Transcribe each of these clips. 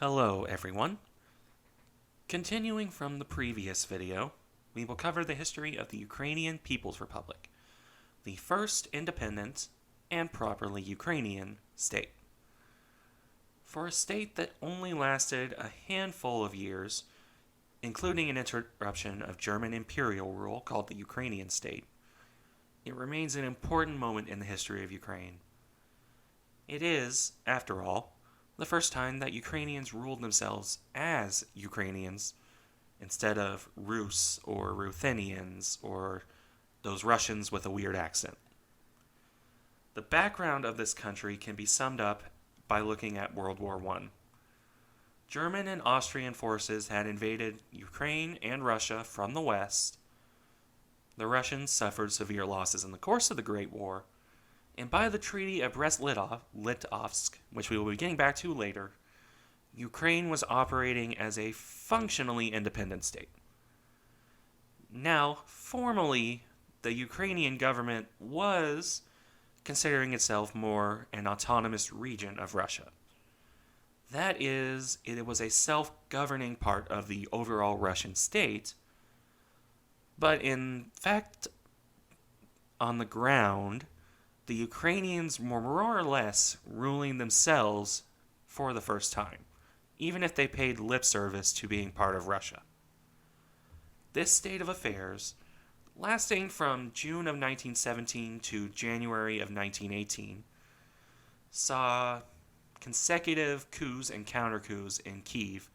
Hello everyone. Continuing from the previous video, we will cover the history of the Ukrainian People's Republic, the first independent and properly Ukrainian state. For a state that only lasted a handful of years, including an interruption of German imperial rule called the Ukrainian state, it remains an important moment in the history of Ukraine. It is, after all, the first time that Ukrainians ruled themselves as Ukrainians instead of Rus or Ruthenians or those Russians with a weird accent. The background of this country can be summed up by looking at World War I. German and Austrian forces had invaded Ukraine and Russia from the west. The Russians suffered severe losses in the course of the Great War, and by the Treaty of Brest-Litovsk, which we will be getting back to later, Ukraine was operating as a functionally independent state. Now, formally, the Ukrainian government was considering itself more an autonomous region of Russia. That is, it was a self-governing part of the overall Russian state, but in fact, on the ground, the Ukrainians were more or less ruling themselves for the first time, even if they paid lip service to being part of Russia. This state of affairs, lasting from June of 1917 to January of 1918, saw consecutive coups and counter-coups in Kyiv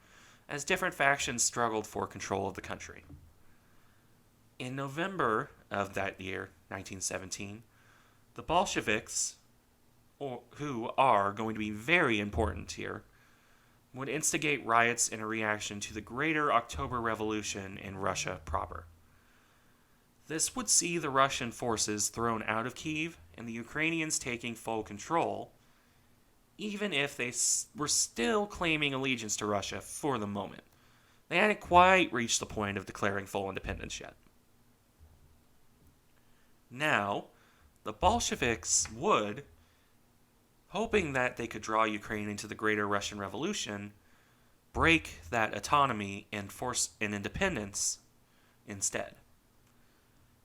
as different factions struggled for control of the country. In November of that year, 1917, the Bolsheviks, who are going to be very important here, would instigate riots in a reaction to the Greater October Revolution in Russia proper. This would see the Russian forces thrown out of Kyiv and the Ukrainians taking full control, even if they were still claiming allegiance to Russia for the moment. They hadn't quite reached the point of declaring full independence yet. Now, the Bolsheviks would, hoping that they could draw Ukraine into the Greater Russian Revolution, break that autonomy and force an independence instead.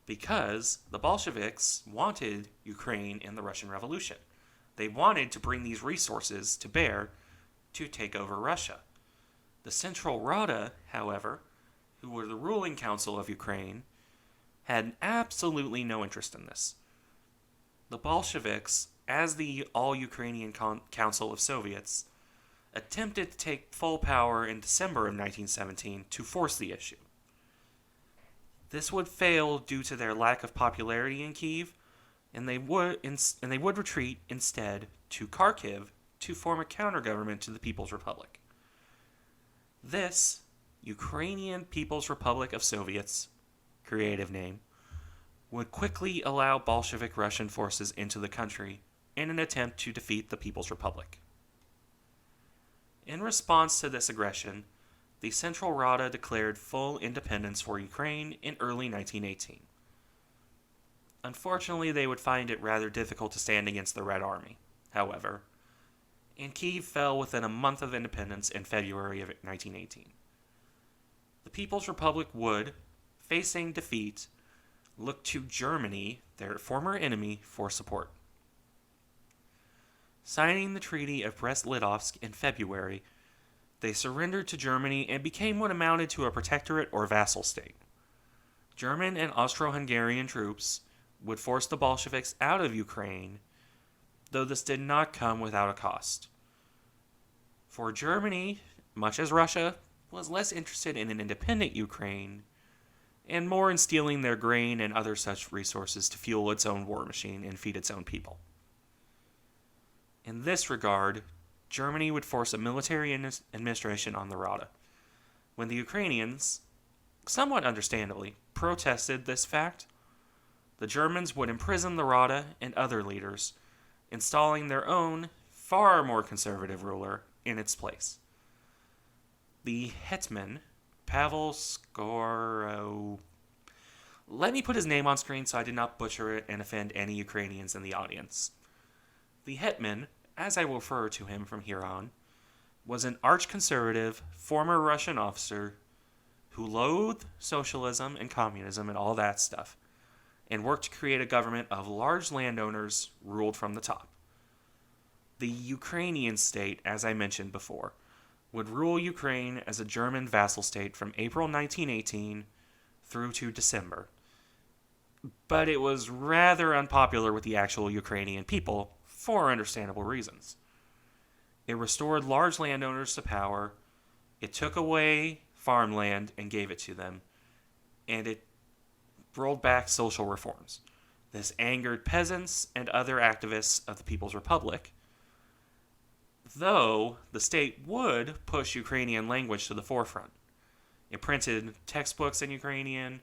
Because the Bolsheviks wanted Ukraine in the Russian Revolution. They wanted to bring these resources to bear to take over Russia. The Central Rada, however, who were the ruling council of Ukraine, had absolutely no interest in this. The Bolsheviks, as the All-Ukrainian Council of Soviets, attempted to take full power in December of 1917 to force the issue. This would fail due to their lack of popularity in Kyiv, and they would retreat instead to Kharkiv to form a counter-government to the People's Republic. This Ukrainian People's Republic of Soviets, creative name, would quickly allow Bolshevik Russian forces into the country in an attempt to defeat the People's Republic. In response to this aggression, the Central Rada declared full independence for Ukraine in early 1918. Unfortunately, they would find it rather difficult to stand against the Red Army, however, and Kyiv fell within a month of independence in February of 1918. The People's Republic would, facing defeat, look to Germany, their former enemy, for support. Signing the Treaty of Brest-Litovsk in February, they surrendered to Germany and became what amounted to a protectorate or vassal state. German and Austro-Hungarian troops would force the Bolsheviks out of Ukraine, though this did not come without a cost. For Germany, much as Russia, was less interested in an independent Ukraine and more in stealing their grain and other such resources to fuel its own war machine and feed its own people. In this regard, Germany would force a military administration on the Rada. When the Ukrainians, somewhat understandably, protested this fact, the Germans would imprison the Rada and other leaders, installing their own, far more conservative ruler in its place. The Hetman, Pavel Skoro... Let me put his name on screen so I did not butcher it and offend any Ukrainians in the audience. The Hetman, as I will refer to him from here on, was an arch-conservative former Russian officer who loathed socialism and communism and all that stuff, and worked to create a government of large landowners ruled from the top. The Ukrainian state, as I mentioned before, would rule Ukraine as a German vassal state from April 1918 through to December. But it was rather unpopular with the actual Ukrainian people, for understandable reasons. It restored large landowners to power, it took away farmland and gave it to them, and it rolled back social reforms. This angered peasants and other activists of the People's Republic, though the state would push Ukrainian language to the forefront. It printed textbooks in Ukrainian,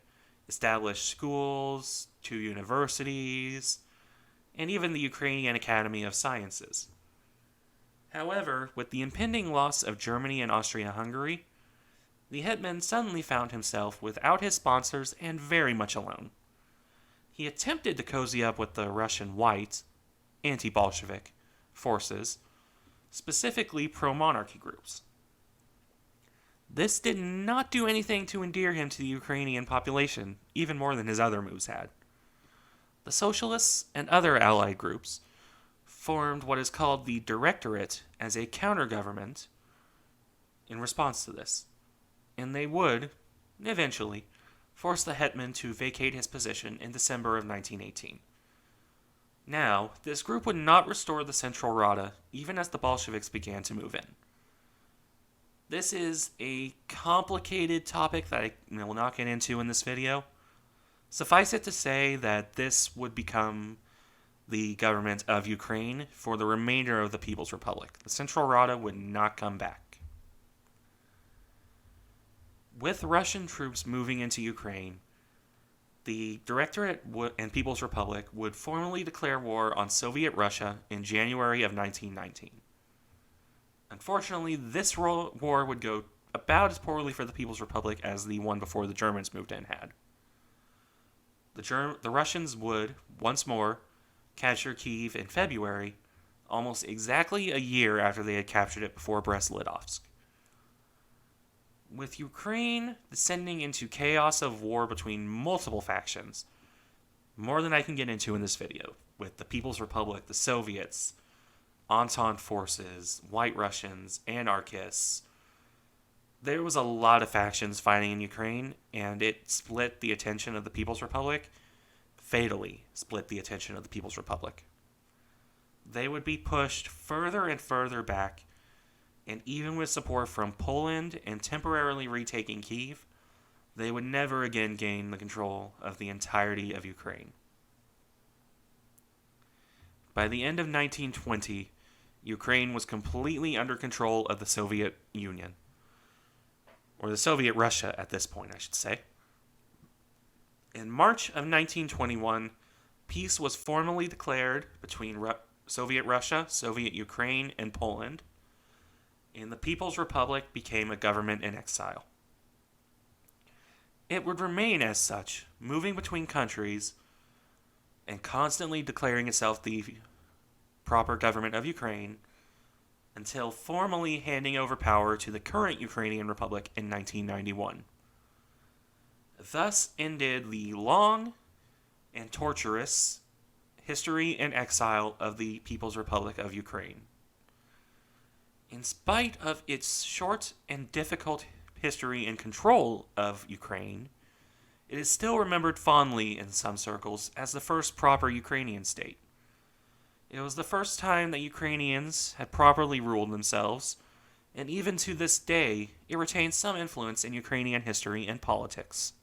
established schools, 2 universities, and even the Ukrainian Academy of Sciences. However, with the impending loss of Germany and Austria-Hungary, the Hetman suddenly found himself without his sponsors and very much alone. He attempted to cozy up with the Russian white, anti-Bolshevik, forces, specifically pro-monarchy groups. This did not do anything to endear him to the Ukrainian population, even more than his other moves had. The socialists and other allied groups formed what is called the directorate as a counter-government in response to this, and they would, eventually, force the Hetman to vacate his position in December of 1918. Now, this group would not restore the Central Rada, even as the Bolsheviks began to move in. This is a complicated topic that I will not get into in this video. Suffice it to say that this would become the government of Ukraine for the remainder of the People's Republic. The Central Rada would not come back. With Russian troops moving into Ukraine, the Directorate and People's Republic would formally declare war on Soviet Russia in January of 1919. Unfortunately, this war would go about as poorly for the People's Republic as the one before the Germans moved in had. The Russians would, once more, capture Kyiv in February, almost exactly a year after they had captured it before Brest-Litovsk. With Ukraine descending into chaos of war between multiple factions, more than I can get into in this video, with the People's Republic, the Soviets, Entente forces, White Russians, anarchists. There was a lot of factions fighting in Ukraine, and it split the attention of the People's Republic, fatally split the attention of the People's Republic. They would be pushed further and further back, and even with support from Poland and temporarily retaking Kyiv, they would never again gain the control of the entirety of Ukraine. By the end of 1920, Ukraine was completely under control of the Soviet Union. Or the Soviet Russia at this point, I should say. In March of 1921, peace was formally declared between Soviet Russia, Soviet Ukraine, and Poland, and the People's Republic became a government in exile. It would remain as such, moving between countries and constantly declaring itself the proper government of Ukraine until formally handing over power to the current Ukrainian Republic in 1991. Thus ended the long and torturous history and exile of the People's Republic of Ukraine. In spite of its short and difficult history and control of Ukraine, it is still remembered fondly in some circles as the first proper Ukrainian state. It was the first time that Ukrainians had properly ruled themselves, and even to this day, it retains some influence in Ukrainian history and politics.